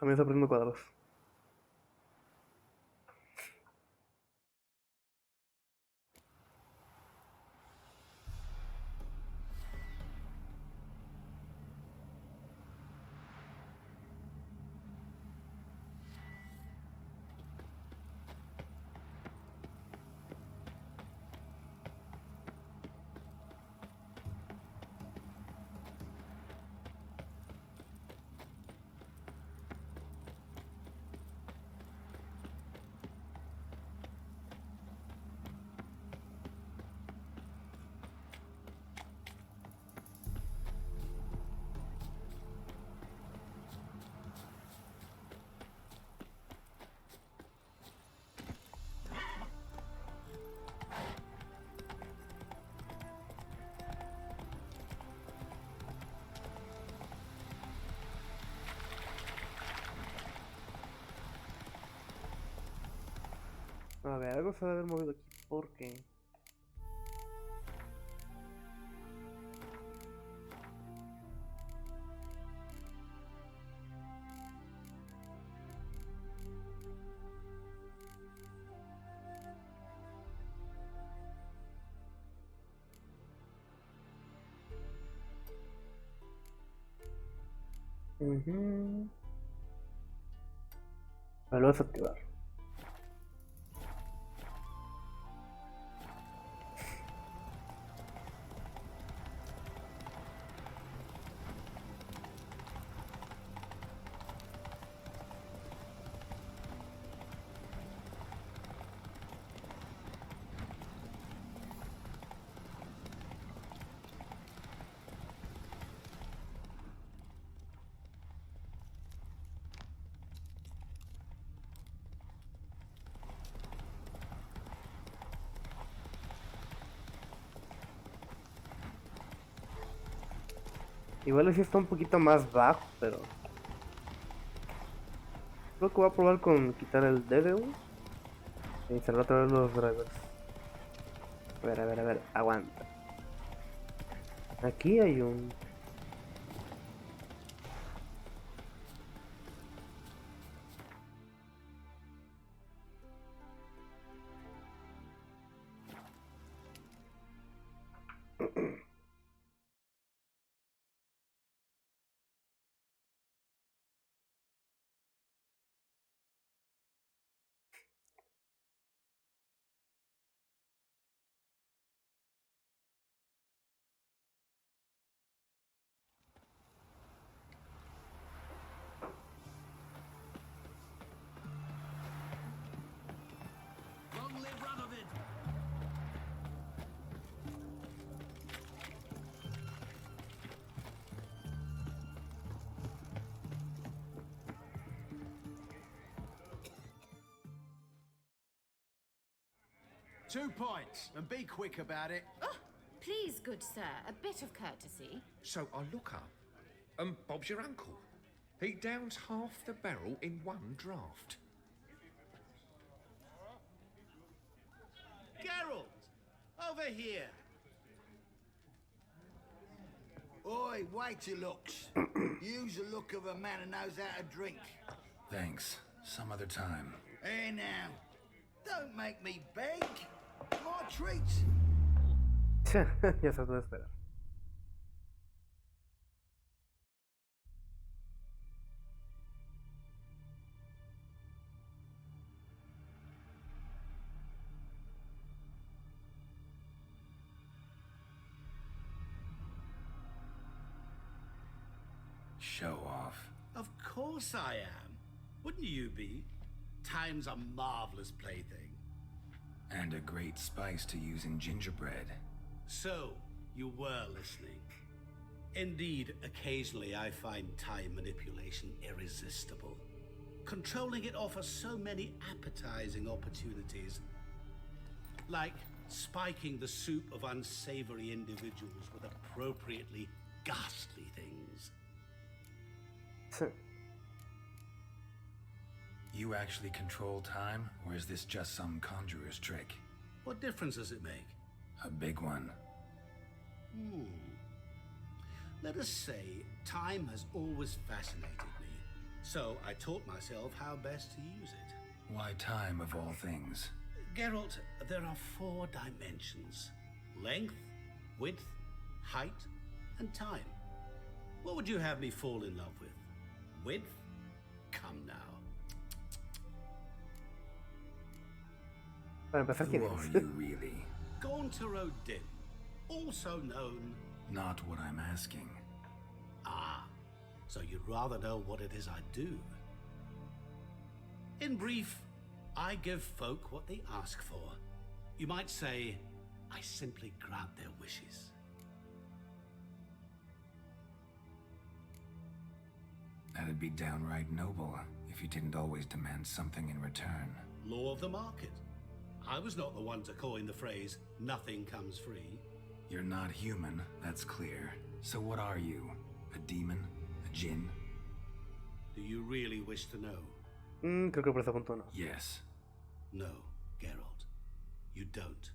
También está poniendo cuadros. A ver, algo se debe haber movido aquí porque... Me lo vas a activar. Igual sí está un poquito más bajo, pero... Creo que voy a probar con quitar el dedo e instalar otra vez los drivers. A ver, aguanta. Aquí hay un... Long live Radovid! 2 points, and be quick about it. Oh, please, good sir, a bit of courtesy. So I look up, and Bob's your uncle. He downs half the barrel in one draft. Geralt, over here. Oi, wait your looks. Use the look of a man who knows how to drink. Thanks. Some other time. Here now. Don't make me beg. My treat. Ya se puede esperar. Show off. Of course I am. Wouldn't you be? Time's a marvelous plaything. And a great spice to use in gingerbread. So, you were listening. Indeed, occasionally I find time manipulation irresistible. Controlling it offers so many appetizing opportunities. Like spiking the soup of unsavory individuals with appropriately ghastly things. You actually control time, or is this just some conjurer's trick? What difference does it make? A big one. Let us say time has always fascinated me. So I taught myself how best to use it. Why time of all things? Geralt, there are 4 dimensions. Length, width, height, and time. What would you have me fall in love with? Width? Come now. Para empezar, Who ¿quién are es? you really? Gaunter O'Din, also known... Not what I'm asking. Ah, so you'd rather know what it is I do. In brief, I give folk what they ask for. You might say, I simply grant their wishes. That'd be downright noble if you didn't always demand something in return. Law of the market. I was not the one to coin the phrase, nothing comes free. You're not human, that's clear. So what are you? A demon? A djinn? Do you really wish to know? Creo que por ese punto no. Yes. No, Geralt. You don't.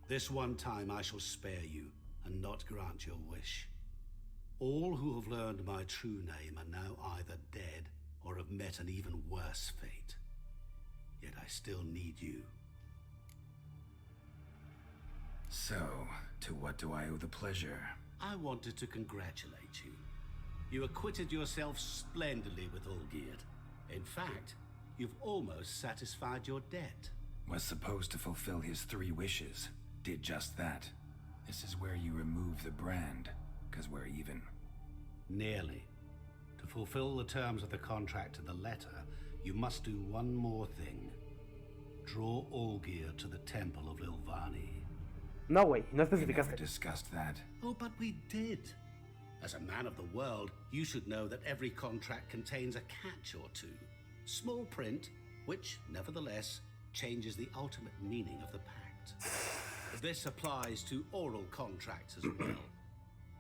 This one time I shall spare you and not grant your wish. All who have learned my true name are now either dead or have met an even worse fate. Yet I still need you. So, to what do I owe the pleasure? I wanted to congratulate you. You acquitted yourself splendidly with Olgierd. In fact, you've almost satisfied your debt. Was supposed to fulfill his 3 wishes. Did just that. This is where you remove the brand, 'cause we're even. Nearly. To fulfill the terms of the contract to the letter, you must do one more thing. Draw Olgierd to the Temple of Lilvani. No, güey, no We never especificaste. discussed that. Oh, but we did. As a man of the world, you should know that every contract contains a catch or two. Small print, which, nevertheless, changes the ultimate meaning of the pact. This applies to oral contracts as well.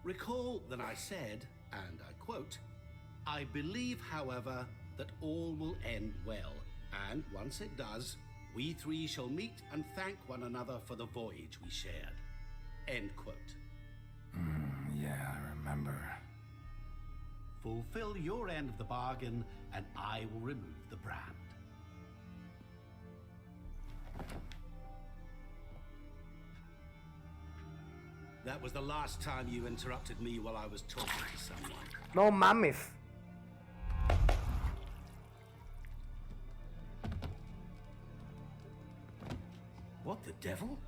Recall that I said, and I quote, I believe, however, that all will end well, and once it does, we 3 shall meet and thank one another for the voyage we shared. End quote. Yeah, I remember. Fulfill your end of the bargain, and I will remove the brand. That was the last time you interrupted me while I was talking to someone. No mames. What the devil?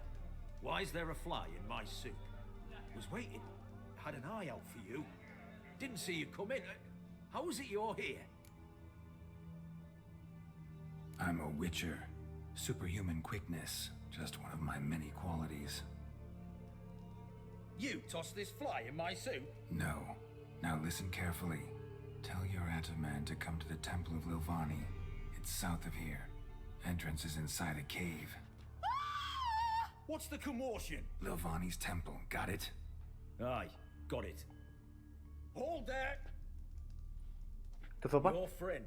Why is there a fly in my soup? Was waiting. Had an eye out for you. Didn't see you come in. How is it you're here? I'm a witcher. Superhuman quickness. Just one of my many qualities. You tossed this fly in my soup? No. Now listen carefully. Tell your Ataman to come to the Temple of Lilvani. It's south of here. Entrance is inside a cave. What's the commotion? Lilvani's temple, got it? Aye, got it. Hold there! ¿Tu sopa? Your friend,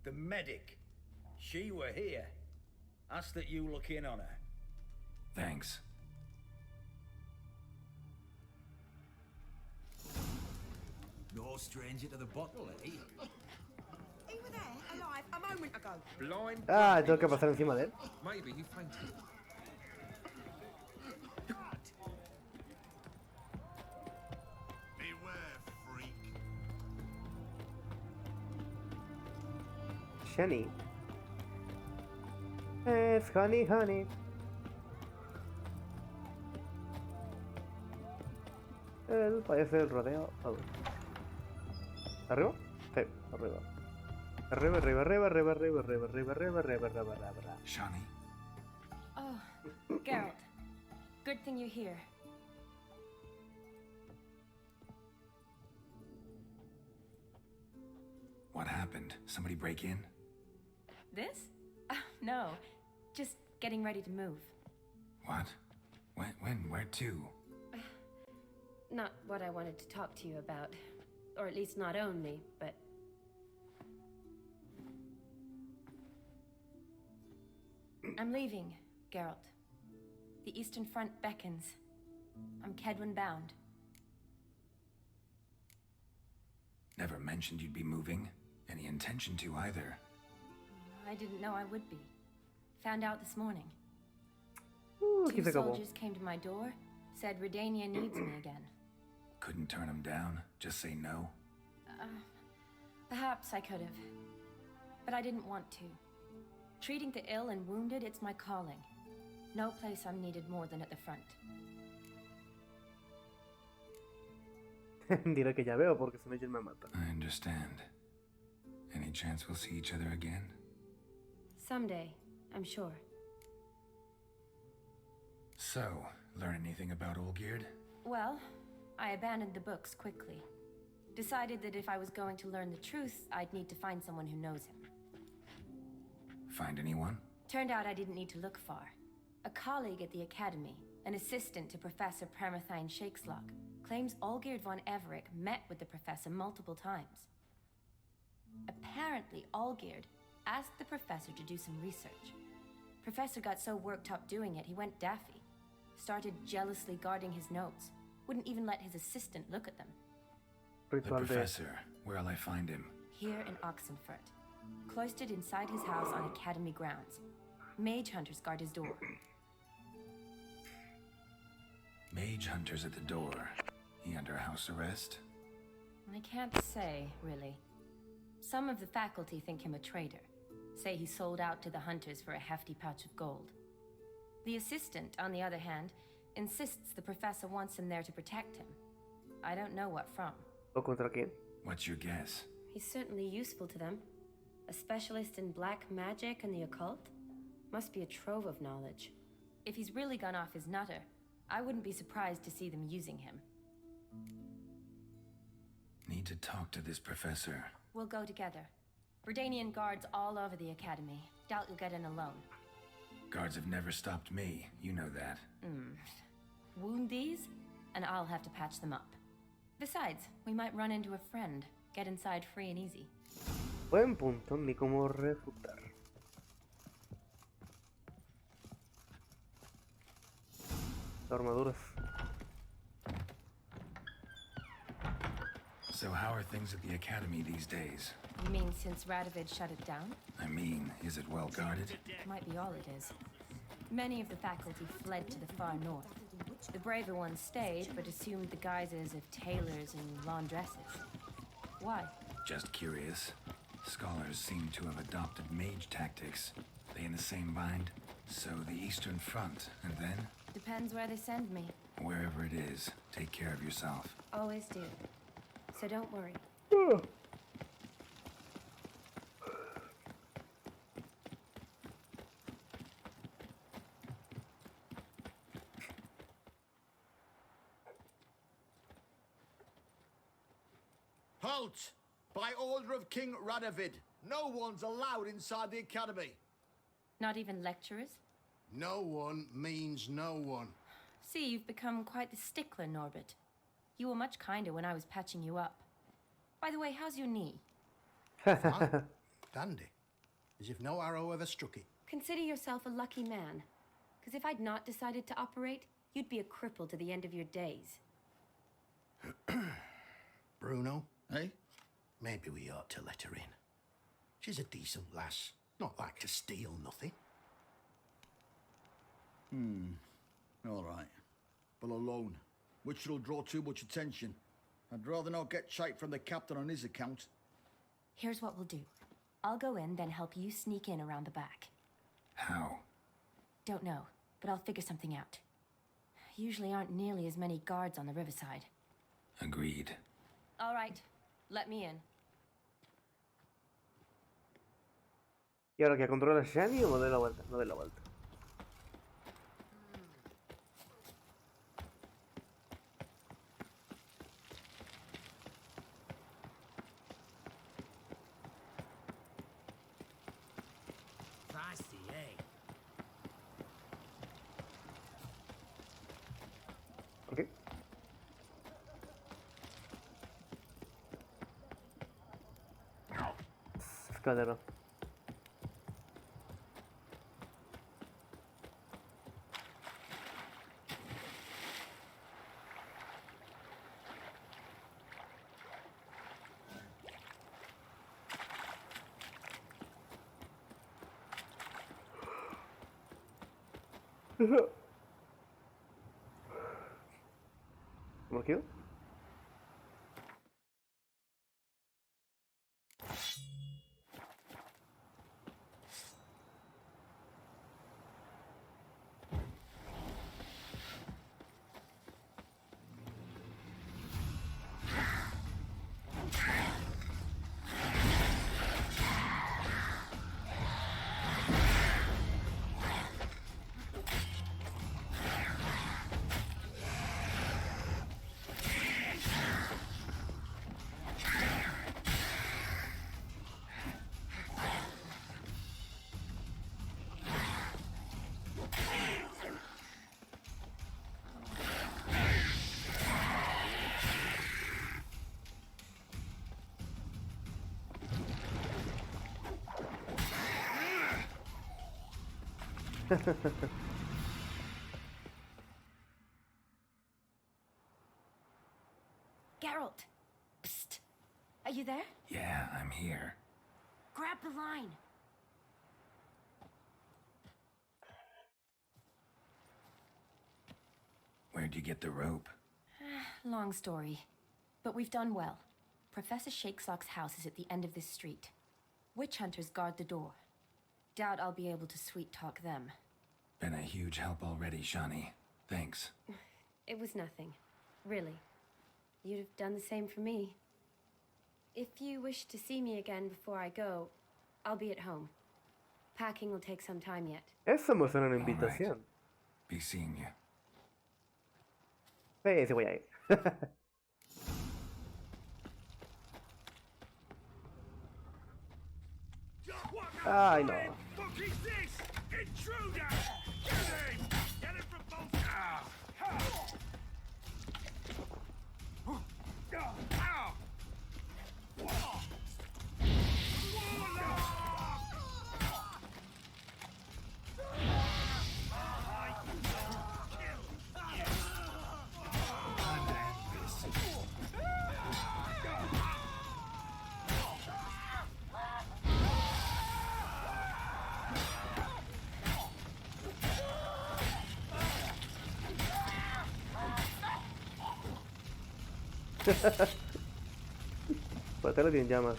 the medic. She were here. Ask that you look in on her. Thanks. No stranger to the bottle, eh? You were there, alive, a moment ago. Blind. Ah, tengo que pasar encima de él. Maybe you fainted. Beware, freak. Shani. It's honey, honey. El payaso del rodeo. ¿Arriba? Sí, arriba. Arriba, arriba, arriba, arriba, arriba, arriba, arriba, arriba, arriba, arriba, arriba. Shani, Oh, Geralt. Good thing you're here. what happened? Somebody break in? This? No. Just getting ready to move. What? When? Where to? Not what I wanted to talk to you about. Or at least not only, but... I'm leaving, Geralt. The Eastern Front beckons. I'm Kedwin bound. Never mentioned you'd be moving? any intention to either. I didn't know I would be. Found out this morning. Aquí Two se acabó. soldiers came to my door, said Redania needs me again. Couldn't turn him down, just say no. Perhaps I could have. But I didn't want to. Treating the ill and wounded, it's my calling. No place I'm needed more than at the front. Diré que ya veo porque si no Jill me mata. I understand. Any chance we'll see each other again? Someday, I'm sure. So, learn anything about Olgierd? Well, I abandoned the books quickly. Decided that if I was going to learn the truth, I'd need to find someone who knows him. Find anyone? Turned out I didn't need to look far. A colleague at the academy, an assistant to Professor Premathine Shakeslog, claims Olgierd von Everett met with the professor multiple times. Apparently, Olgierd asked the professor to do some research. Professor got so worked up doing it, he went daffy. Started jealously guarding his notes. Wouldn't even let his assistant look at them. The Ritual de... professor. Where'll I find him? Here in Oxenfurt. Cloistered inside his house on academy grounds. Mage hunters guard his door. Mage hunters at the door. He under house arrest? I can't say, really. Some of the faculty think him a traitor. Say he sold out to the hunters for a hefty pouch of gold. The assistant, on the other hand, insists the professor wants him there to protect him. I don't know what from. ¿O contra quién? What's your guess? He's certainly useful to them. A specialist in black magic and the occult? Must be a trove of knowledge. If he's really gone off his nutter, I wouldn't be surprised to see them using him. Need to talk to this professor. We'll go together. Verdanian guards all over the academy. Doubt you'll get in alone. Guards have never stopped me, you know that. Wound these, and I'll have to patch them up. Besides, we might run into a friend. Get inside free and easy. Buen punto, ni cómo refutar. Armaduras. So how are things at the academy these days? You mean since Radovid shut it down? I mean, is it well guarded? Might be all it is. Many of the faculty fled to the far north. The braver ones stayed, but assumed the guises of tailors and laundresses. Why? Just curious. Scholars seem to have adopted mage tactics. They in the same bind? So the Eastern Front, and then? Depends where they send me. Wherever it is, take care of yourself. Always do. So don't worry. Halt! By order of King Radovid, no one's allowed inside the academy. Not even lecturers? No one means no one. See, you've become quite the stickler, Norbert. You were much kinder when I was patching you up. By the way, how's your knee? Fine. Dandy. As if no arrow ever struck it. Consider yourself a lucky man. Because if I'd not decided to operate, you'd be a cripple to the end of your days. Bruno, eh? Maybe we ought to let her in. She's a decent lass. Not like to steal nothing. All right. But alone, which will draw too much attention. I'd rather not get shite from the captain on his account. Here's what we'll do. I'll go in, then help you sneak in around the back. How? Don't know, but I'll figure something out. Usually aren't nearly as many guards on the riverside. Agreed. All right, let me in. ¿Y ahora que controla Shani o de la vuelta? No de la vuelta. Ok. Escalera. ¿Cómo quedó? Geralt! Psst! Are you there? Yeah, I'm here. Grab the line! Where'd you get the rope? Long story. But we've done well. Professor Shakesock's house is at the end of this street. Witch hunters guard the door. Doubt I'll be able to sweet-talk them. Been a huge help already, Shawnee. Thanks. It was nothing. Really. You'd have done the same for me. If you wish to see me again before I go, I'll be at home. Packing will take some time yet. Eso me suena una All right. invitación. Be seeing you. Sí, sí voy a ir. Ay, no. Patela tiene llamas.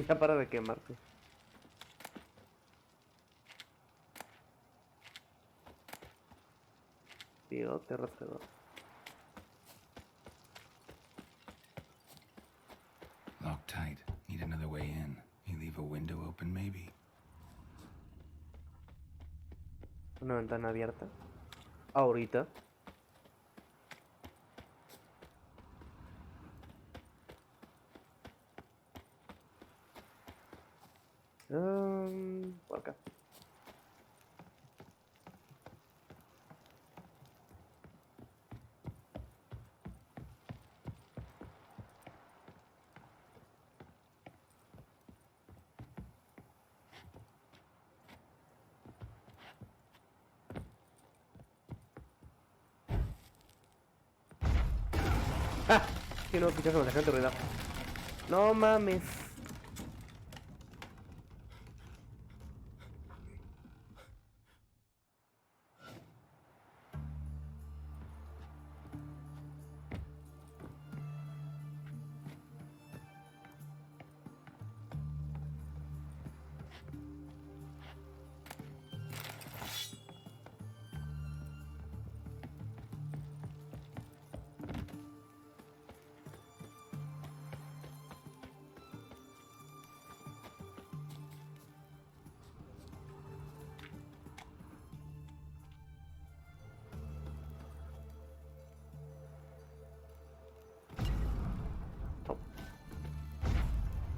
Ya para de quemarte. Bigote rascador. Locked tight. Need another way in. You leave a window open, maybe? Una ventana abierta. Ahorita. Por acá. ¡Ah! Que no, quizás me gente ruido. No mames.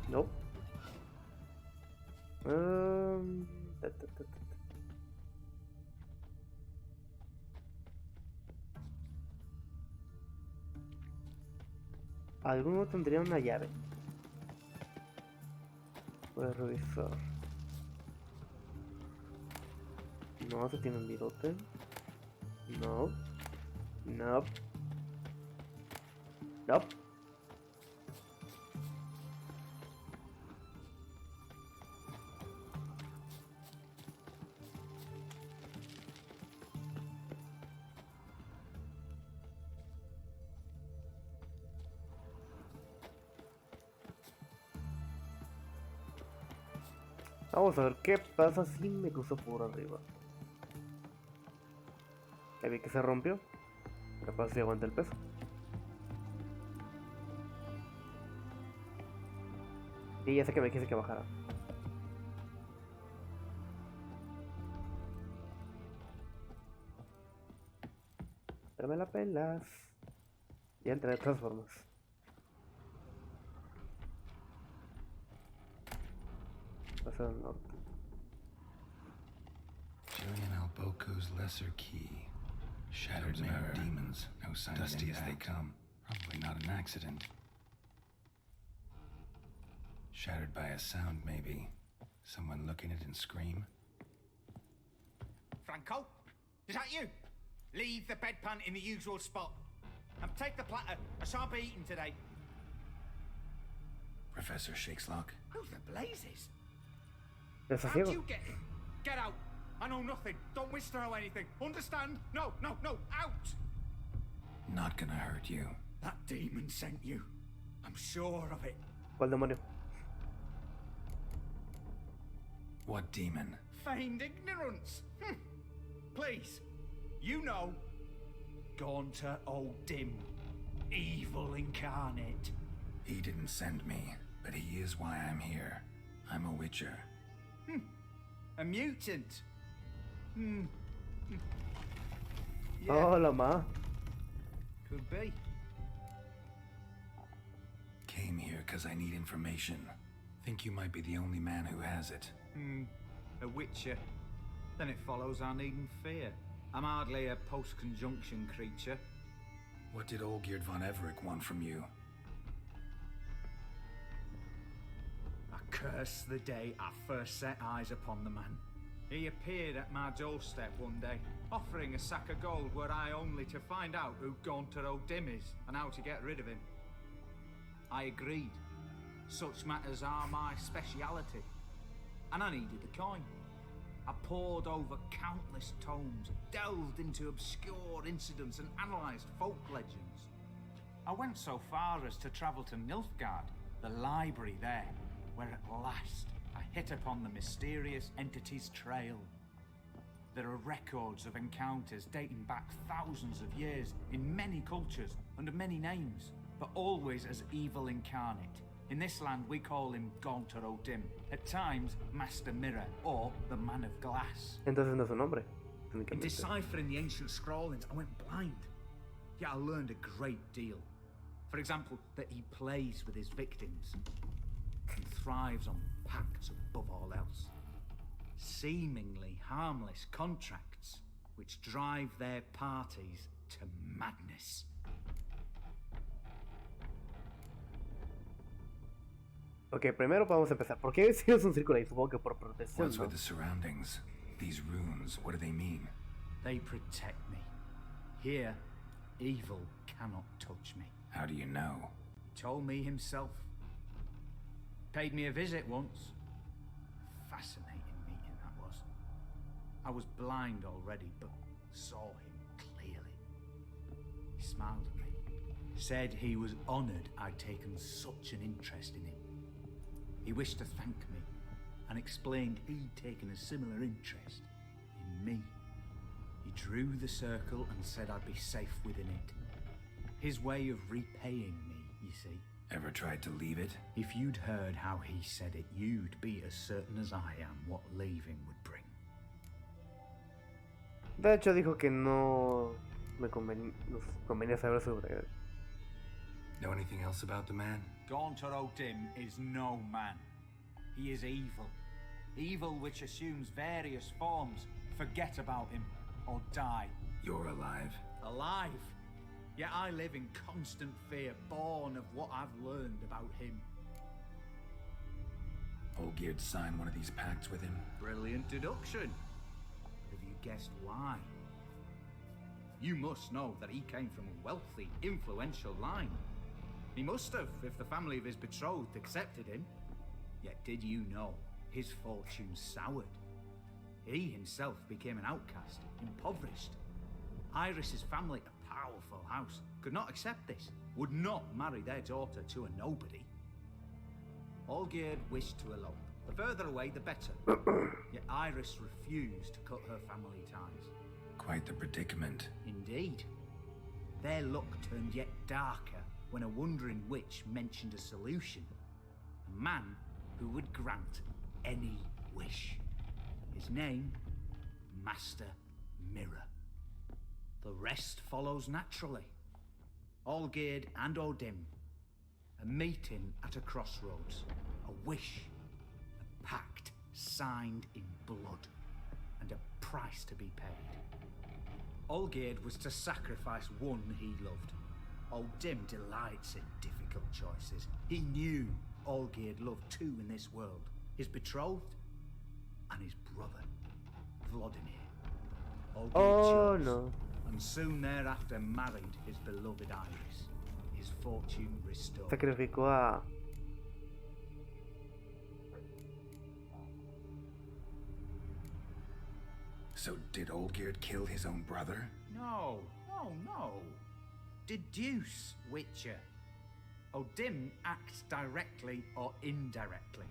No. Alguno tendría una llave. Puedes revisar. No, se tiene un bigote. No. No. No. Vamos a ver qué pasa si me cruzo por arriba. Ya vi que se rompió. Capaz si aguanta el peso. Y ya sé que me quise que bajara. Pero me la pelas. Ya entré de todas formas. Pasa al norte. Julian Alboco's lesser key. Shattered mirror. Demons. No sign dusty as they come. Probably not an accident. Shattered by a sound, maybe. Someone looking at it and scream. Franco? Is that you? Leave the bedpan in the usual spot. And take the platter. I shan't be eating today. Professor Shakeslock. Who the blazes? Desafío. How'd you get in? Get out. I know nothing. Don't wish to know anything. Understand? No, no, no. Out! Not gonna hurt you. That demon sent you. I'm sure of it. ¿Cuál demonio? What demon? Feigned ignorance. Please. You know. Gaunter O'Dim. Evil incarnate. He didn't send me, but he is why I'm here. I'm a witcher. A mutant. Yeah, Hola, ma. could be. Came here because I need information. Think you might be the only man who has it. A witcher. Then it follows I needn't fear. I'm hardly a post-conjunction creature. What did Olgierd von Everec want from you? I curse the day I first set eyes upon the man. He appeared at my doorstep one day, offering a sack of gold were I only to find out who Gaunter O'Dim is and how to get rid of him. I agreed. Such matters are my speciality. And I needed the coin. I pored over countless tomes, delved into obscure incidents and analysed folk legends. I went so far as to travel to Nilfgaard, the library there, where at last I hit upon the mysterious entity's trail. There are records of encounters dating back thousands of years in many cultures under many names, but always as evil incarnate. In this land we call him Gaunter O'Dim, at times Master Mirror or the Man of Glass. Entonces no es su nombre. In deciphering the ancient scrawlings, I went blind. Yet I learned a great deal. For example, that he plays with his victims and thrives on pacts above all else. Seemingly harmless contracts which drive their parties to madness. Ok, primero vamos a empezar. ¿Por qué si es un círculo ahí? Supongo que por protección, What's ¿no? with the surroundings? These runes, what do they mean? They protect me. Here, evil cannot touch me. How do you know? He told me himself. Paid me a visit once. Fascinating meeting that was. I was blind already, but saw him clearly. He smiled at me. Said he was honoured I'd taken such an interest in him. He wished to thank me and explained he'd taken a similar interest in me. He drew the circle and said I'd be safe within it. His way of repaying me, you see. Ever tried to leave it? If you'd heard how he said it, you'd be as certain as I am what leaving would bring. De hecho dijo que no nos convenía saber sobre él. Know anything else about the man? Gaunter O'Dim is no man. He is evil. Evil which assumes various forms. Forget about him, or die. You're alive. Alive? Yet I live in constant fear, born of what I've learned about him. Olgierd signed one of these pacts with him? Brilliant deduction. But have you guessed why? You must know that he came from a wealthy, influential line. He must have, if the family of his betrothed accepted him. Yet did you know his fortune soured? He himself became an outcast, impoverished. Iris's family, a powerful house, could not accept this, would not marry their daughter to a nobody. Olgierd wished to elope, The further away, the better. Yet Iris refused to cut her family ties. Quite the predicament. Indeed. Their luck turned yet darker when a wandering witch mentioned a solution. A man who would grant any wish. His name, Master Mirror. The rest follows naturally. Olgierd and Odim, a meeting at a crossroads, a wish, a pact signed in blood, and a price to be paid. Olgierd was to sacrifice one he loved. Odim delights in difficult choices. He knew Olgierd loved two in this world, his betrothed and his brother, Vladimir. Olgierd chose, no. and soon thereafter married his beloved Iris, his fortune restored. Sacrificó a... So did Olgierd kill his own brother? No. Deduce, Witcher. Odim acts directly or indirectly.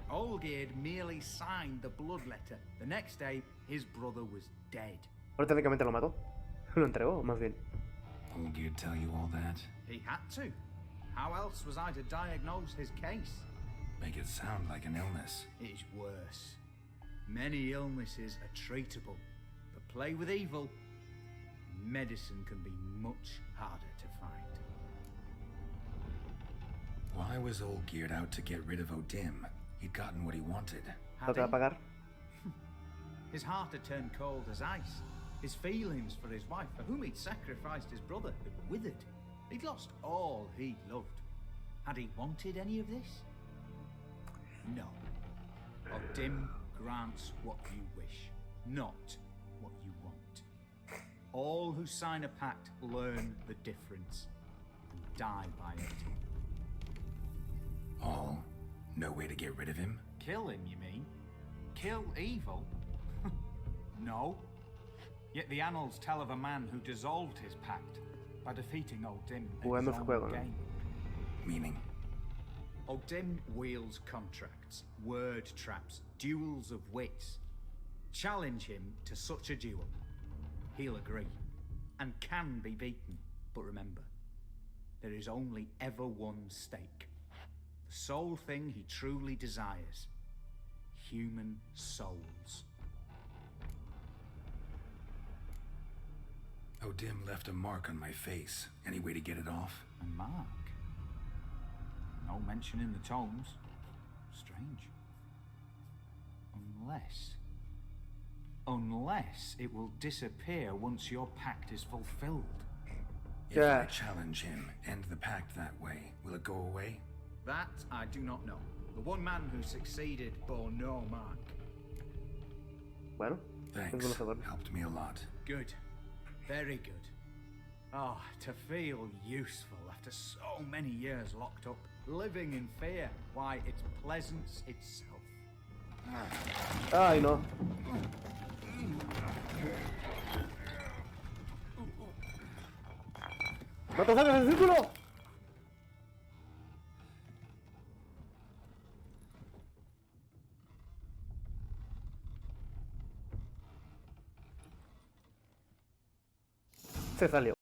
Olgierd merely signed the blood letter. The next day, his brother was dead. Pero técnicamente lo mató. Lo entregó, más bien. Olgierd tell you all that? He had to. How else was I to diagnose his case? Make it sound like an illness. It's worse. Many illnesses are treatable, but play with evil, medicine can be much harder to find. Why was Olgierd out to get rid of Odim? He'd gotten what he wanted. ¿No te va a pagar? His heart had turned cold as ice. His feelings for his wife, for whom he'd sacrificed his brother, had withered. He'd lost all he loved. Had he wanted any of this? No. Odim grants what you wish, not what you want. All who sign a pact learn the difference and die by it. All? No way to get rid of him? Kill him, you mean? Kill evil? No. Yet the annals tell of a man who dissolved his pact by defeating Odim in his own game. Meaning? Odim wields contracts, word traps, duels of wits. Challenge him to such a duel. He'll agree, and can be beaten. But remember, there is only ever one stake. The sole thing he truly desires. Human souls. Odim left a mark on my face. Any way to get it off? A mark? No mention in the tomes. Strange. Unless it will disappear once your pact is fulfilled. If I challenge him, end the pact that way, will it go away? That I do not know. The one man who succeeded bore no mark. Bueno, thanks. Helped me a lot. Good. Very good. Oh, to feel useful after so many years locked up, living in fear. Why, it's pleasance itself. Ay, no. ¡No te saques del círculo! Se salió.